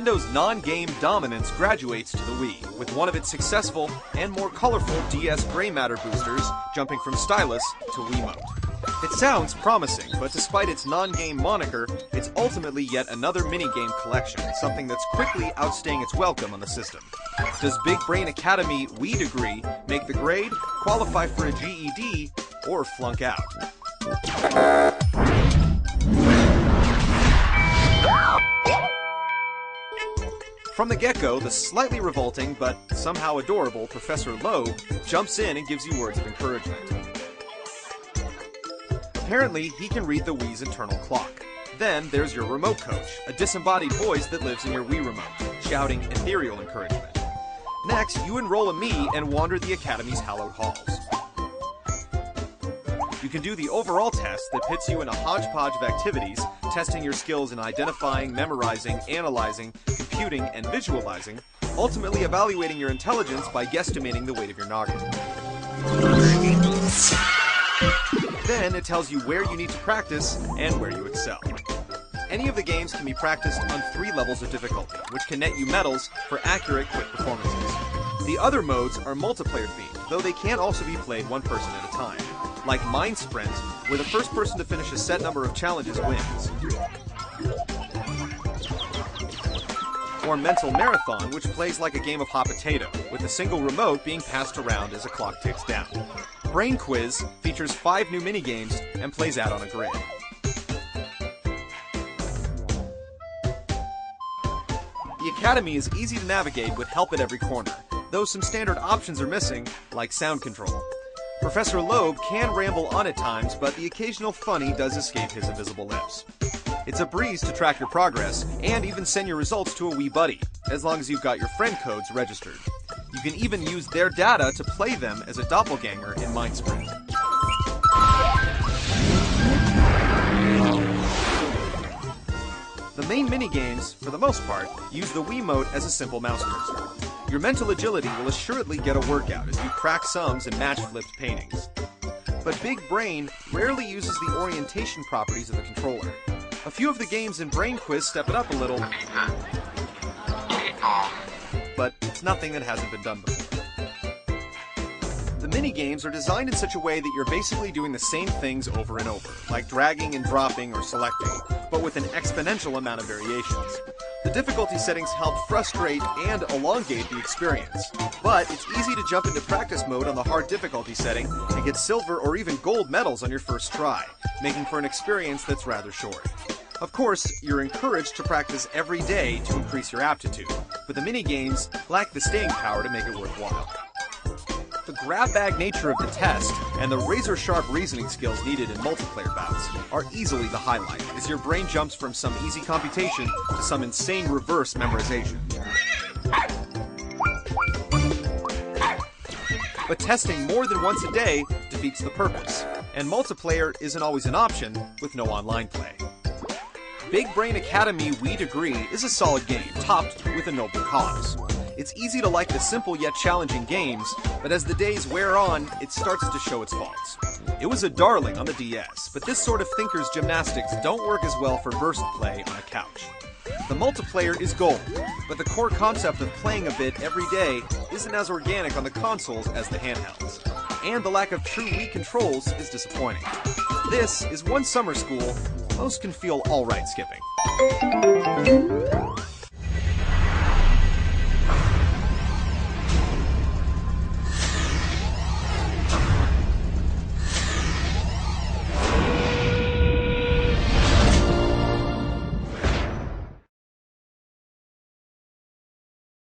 Nintendo's non-game dominance graduates to the Wii, with one of its successful and more colorful DS gray matter boosters jumping from stylus to Wiimote. It sounds promising, but despite its non-game moniker, it's ultimately yet another minigame collection, something that's quickly outstaying its welcome on the system. Does Big Brain Academy Wii Gt make the grade, qualify for a GED, or flunk out? From the get-go, the slightly revolting but somehow adorable Professor Loeb jumps in and gives you words of encouragement. Apparently, he can read the Wii's internal clock. Then there's your remote coach, a disembodied voice that lives in your Wii remote, shouting ethereal encouragement. Next, you enroll a Mii and wander the Academy's hallowed halls. You can do the overall test that pits you in a hodgepodge of activities, testing your skills in identifying, memorizing, analyzing, computing, and visualizing, ultimately evaluating your intelligence by guesstimating the weight of your noggin. Then it tells you where you need to practice and where you excel. Any of the games can be practiced on 3 levels of difficulty, which can net you medals for accurate, quick performances. The other modes are multiplayer themed, though they can also be played one person at a time, like Mind Sprint, where the first person to finish a set number of challenges wins. Or Mental Marathon, which plays like a game of hot potato, with a single remote being passed around as a clock ticks down. Brain Quiz features 5 new minigames and plays out on a grid. The Academy is easy to navigate with help at every corner, though some standard options are missing, like sound control. Professor Loeb can ramble on at times, but the occasional funny does escape his invisible lips. It's a breeze to track your progress, and even send your results to a Wii buddy, as long as you've got your friend codes registered. You can even use their data to play them as a doppelganger in Mind Sprint. The main minigames, for the most part, use the Wiimote as a simple mouse cursor. Your mental agility will assuredly get a workout as you crack sums and match flipped paintings. But Big Brain rarely uses the orientation properties of the controller. A few of the games in Brain Quiz step it up a little, but it's nothing that hasn't been done before. The minigames are designed in such a way that you're basically doing the same things over and over, like dragging and dropping or selecting, but with an exponential amount of variations. The difficulty settings help frustrate and elongate the experience, but it's easy to jump into practice mode on the hard difficulty setting and get silver or even gold medals on your first try, making for an experience that's rather short. Of course, you're encouraged to practice every day to increase your aptitude, but the minigames lack the staying power to make it worthwhile. The grab-bag nature of the test and the razor-sharp reasoning skills needed in multiplayer bouts are easily the highlight, as your brain jumps from some easy computation to some insane reverse memorization. But testing more than once a day defeats the purpose, and multiplayer isn't always an option with no online play. Big Brain Academy Wii Gt is a solid game, topped with a noble cause. It's easy to like the simple yet challenging games, but as the days wear on, it starts to show its faults. It was a darling on the DS, but this sort of thinker's gymnastics don't work as well for burst play on a couch. The multiplayer is gold, but the core concept of playing a bit every day isn't as organic on the consoles as the handhelds, and the lack of true Wii controls is disappointing. This is one summer school most can feel alright skipping.